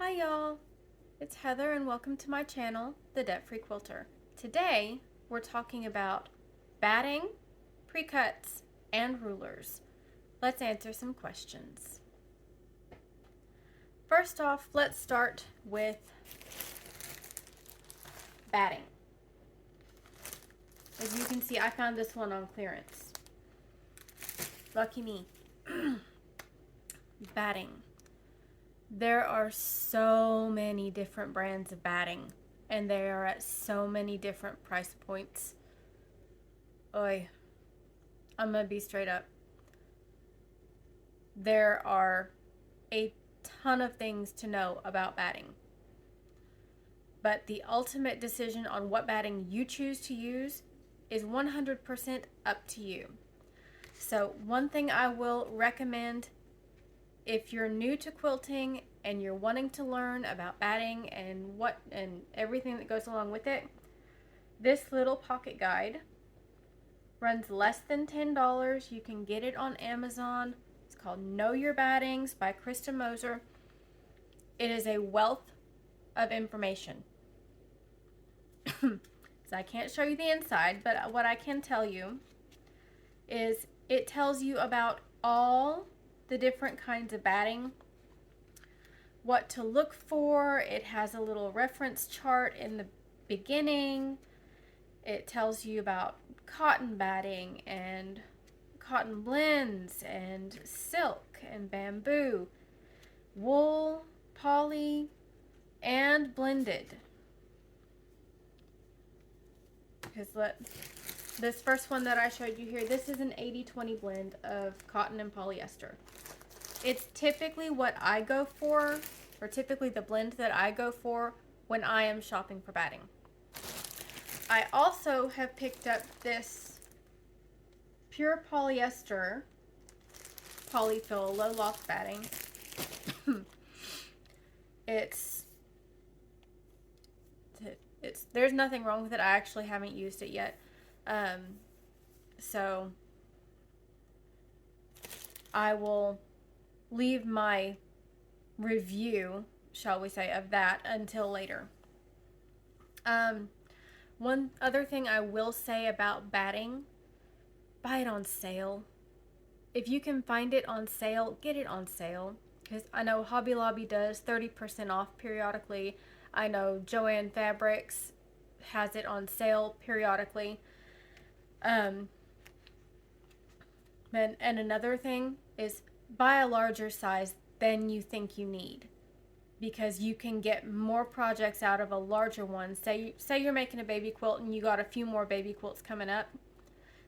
Hi y'all, it's Heather and welcome to my channel, The Debt Free Quilter. Today we're talking about batting, precuts, and rulers. Let's answer some questions. First off, let's start with batting. As you can see, I found this one on clearance. Lucky me. Batting. There are so many different brands of batting, and they are at so many different price points. Oi, I'm gonna be straight up. There are a ton of things to know about batting, but the ultimate decision on what batting you choose to use is 100% up to you. So one thing I will recommend if you're new to quilting and you're wanting to learn about batting and everything that goes along with it, this little pocket guide runs less than $10. You can get it on Amazon. It's called Know Your Battings by Krista Moser. It is a wealth of information. So I can't show you the inside, but what I can tell you is it tells you about all the different kinds of batting, what to look for. It has a little reference chart in the beginning. It tells you about cotton batting and cotton blends and silk and bamboo, wool, poly, and blended. Because this first one that I showed you here, this is an 80-20 blend of cotton and polyester. It's typically what I go for, or typically the blend that I go for when I am shopping for batting. I also have picked up this pure polyester polyfill low loft batting. There's nothing wrong with it. I actually haven't used it yet. So I will leave my review, shall we say, of that until later. One other thing I will say about batting, buy it on sale. If you can find it on sale, get it on sale. Because I know Hobby Lobby does 30% off periodically. I know Joann Fabrics has it on sale periodically. And another thing is buy a larger size than you think you need, because you can get more projects out of a larger one. Say you're making a baby quilt and you got a few more baby quilts coming up,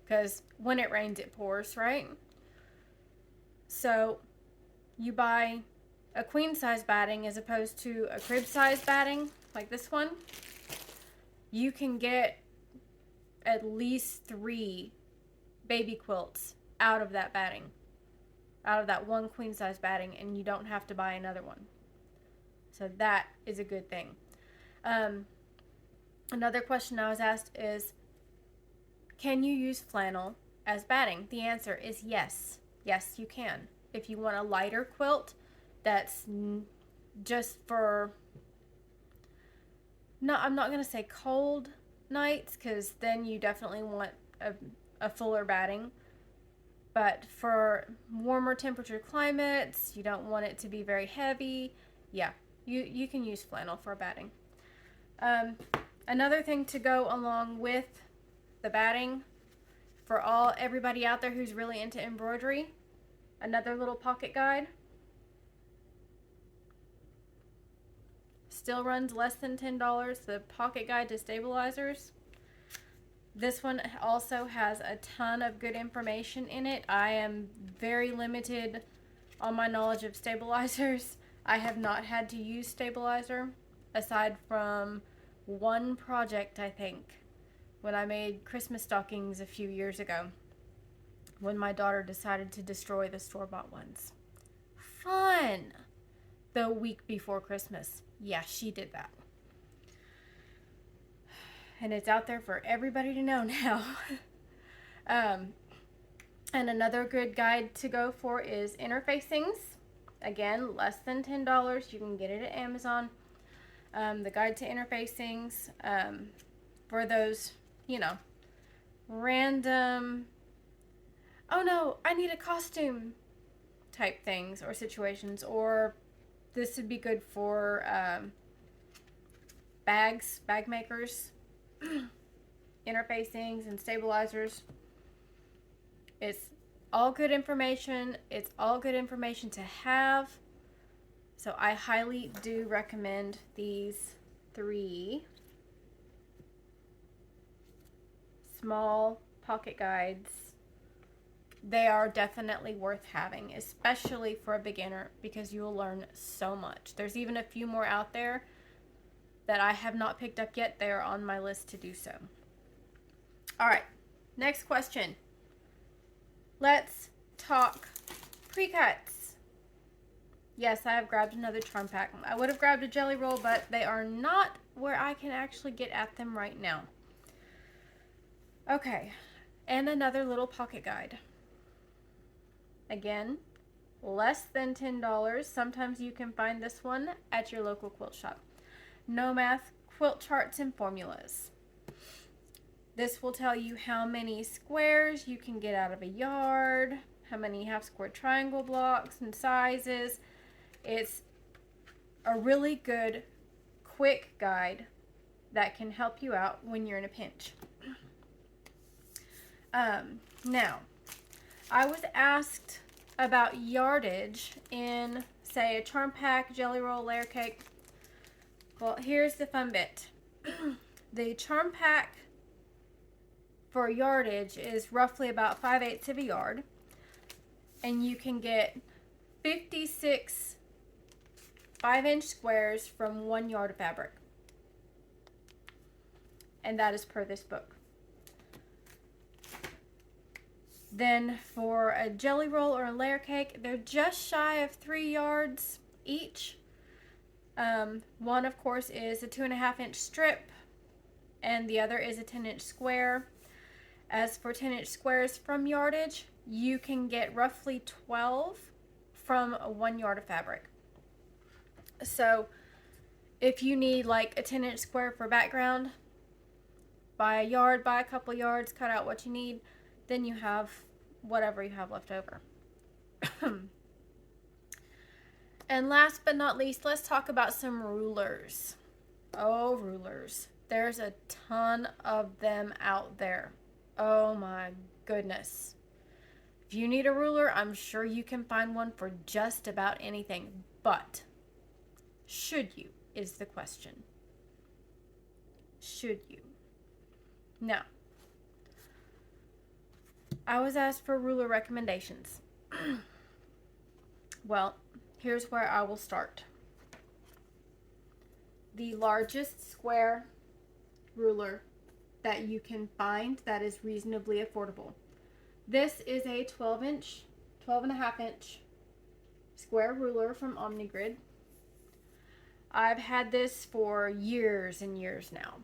because when it rains it pours, right? So you buy a queen size batting as opposed to a crib size batting like this one. You can get at least 3 baby quilts out of that batting, out of that one queen size batting, and you don't have to buy another one. So that is a good thing. Another question I was asked is, can you use flannel as batting? The answer is yes. Yes, you can. If you want a lighter quilt that's just for, no, I'm not going to say cold nights, because then you definitely want a fuller batting. But for warmer temperature climates, you don't want it to be very heavy. Yeah, you can use flannel for batting. Another thing to go along with the batting, for everybody out there who's really into embroidery, another little pocket guide. Still runs less than $10, the Pocket Guide to Stabilizers. This one also has a ton of good information in it. I am very limited on my knowledge of stabilizers. I have not had to use stabilizer aside from one project, I think, when I made Christmas stockings a few years ago, when my daughter decided to destroy the store-bought ones. Fun! The week before Christmas. Yeah, she did that. And it's out there for everybody to know now. And another good guide to go for is interfacings. Again, less than $10. You can get it at Amazon. The Guide to Interfacings, for those, random, oh no, I need a costume type things or situations. Or this would be good for bag makers, interfacings and stabilizers. It's all good information. It's all good information to have. So I highly do recommend these 3 small pocket guides. They are definitely worth having, especially for a beginner, because you will learn so much. There's even a few more out there that I have not picked up yet. They are on my list to do so. All right, next question. Let's talk Precuts. Yes, I have grabbed another charm pack. I would have grabbed a jelly roll, but they are not where I can actually get at them right now. Okay, and another little pocket guide. Again, less than $10. Sometimes you can find this one at your local quilt shop. No Math Quilt Charts and Formulas. This will tell you how many squares you can get out of a yard, how many half square triangle blocks and sizes. It's a really good, quick guide that can help you out when you're in a pinch. Now, I was asked about yardage in, say, a charm pack, jelly roll, layer cake. Well, here's the fun bit. The charm pack for yardage is roughly about 5/8 of a yard, and you can get 56 5-inch squares from 1 yard of fabric, and that is per this book. Then for a jelly roll or a layer cake, they're just shy of 3 yards each. One, of course, is a 2.5-inch strip, and the other is a 10-inch square. As for 10-inch squares from yardage, you can get roughly 12 from 1 yard of fabric. So if you need like a 10-inch square for background, buy a yard, buy a couple yards, cut out what you need, then you have whatever you have left over. And last but not least, let's talk about some rulers. Oh, rulers. There's a ton of them out there. Oh my goodness. If you need a ruler, I'm sure you can find one for just about anything. But should you is the question. Should you? Now, I was asked for ruler recommendations. Well, here's where I will start. The largest square ruler that you can find that is reasonably affordable. This is a 12.5-inch square ruler from Omnigrid. I've had this for years and years now,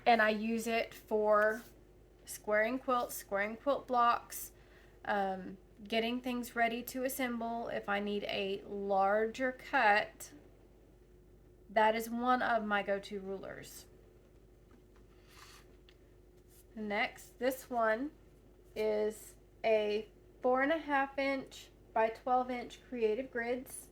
and I use it for squaring quilts, squaring quilt blocks, getting things ready to assemble. If I need a larger cut, that is one of my go-to rulers. Next, this one is a 4.5-inch by 12-inch Creative Grids.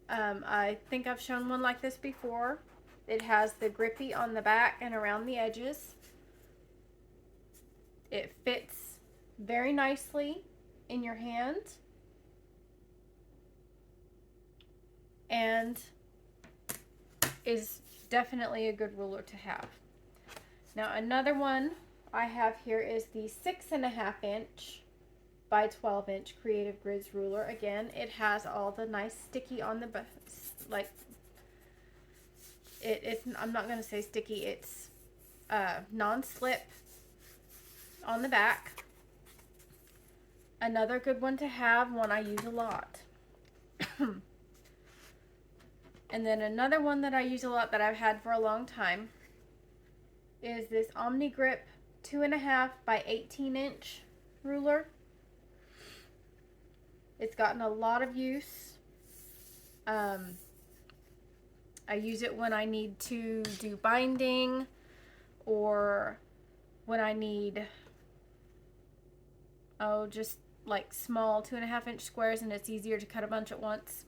I think I've shown one like this before. It has the grippy on the back and around the edges. It fits very nicely in your hand, and is definitely a good ruler to have. Now, another one I have here is the 6.5-inch by 12-inch Creative Grids ruler. Again, it has all the nice sticky on the, like, it's, I'm not going to say sticky, it's non-slip on the back. Another good one to have, one I use a lot. And then another one that I use a lot that I've had for a long time is this OmniGrip 2.5 by 18-inch ruler. It's gotten a lot of use. I use it when I need to do binding, or when I need, just like small 2.5-inch squares, and it's easier to cut a bunch at once.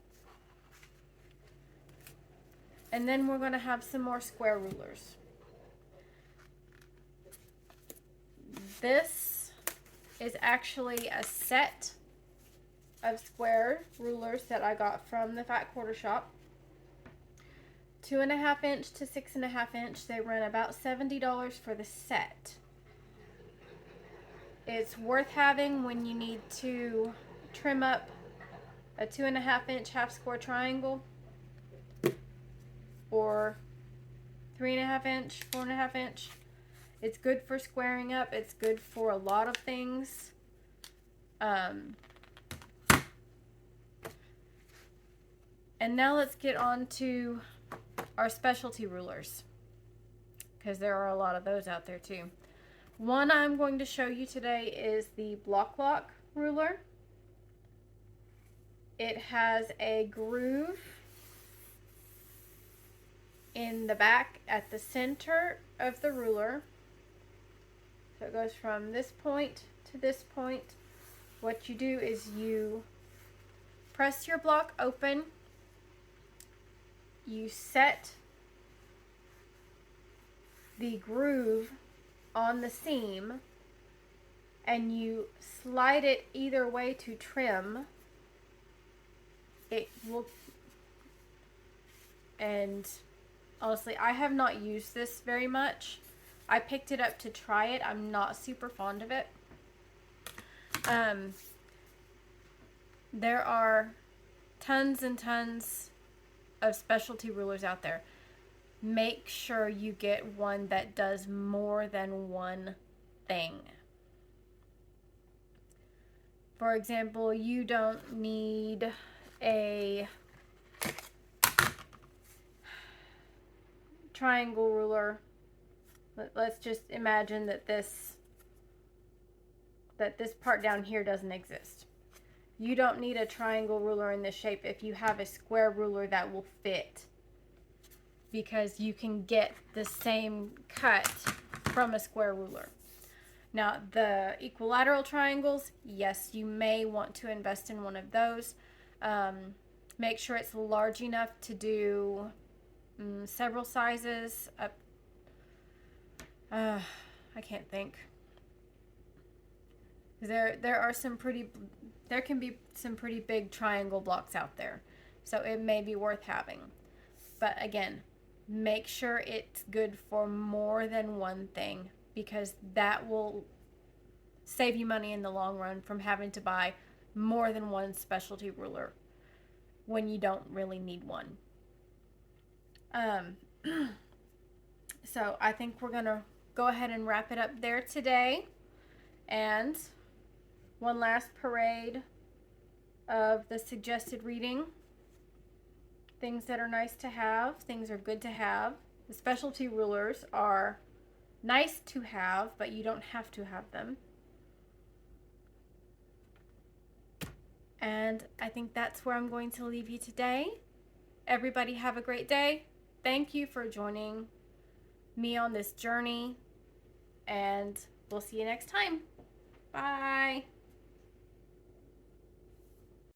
And then we're going to have some more square rulers. This is actually a set of square rulers that I got from the Fat Quarter Shop. 2.5-inch to 6.5-inch. They run about $70 for the set. It's worth having when you need to trim up a 2.5-inch half square triangle, or 3.5-inch, 4.5-inch. It's good for squaring up. It's good for a lot of things. And now let's get on to our specialty rulers, because there are a lot of those out there too. One I'm going to show you today is the Block Lock ruler. It has a groove in the back at the center of the ruler. So it goes from this point to this point. What you do is you press your block open, you set the groove on the seam, and you slide it either way to trim. It will, and honestly, I have not used this very much. I picked it up to try it. I'm not super fond of it. There are tons and tons of specialty rulers out there. Make sure you get one that does more than one thing. For example, you don't need a triangle ruler. Let's just imagine that this part down here doesn't exist. You don't need a triangle ruler in this shape if you have a square ruler that will fit, because you can get the same cut from a square ruler. Now, the equilateral triangles, yes, you may want to invest in one of those. Make sure it's large enough to do several sizes up. I can't think. There can be some pretty big triangle blocks out there, so it may be worth having. But again, make sure it's good for more than one thing, because that will save you money in the long run from having to buy more than one specialty ruler when you don't really need one. So I think we're gonna go ahead and wrap it up there today. And one last parade of the suggested reading. Things that are nice to have, things are good to have. The specialty rulers are nice to have, but you don't have to have them. And I think that's where I'm going to leave you today. Everybody have a great day. Thank you for joining me on this journey, and we'll see you next time. Bye.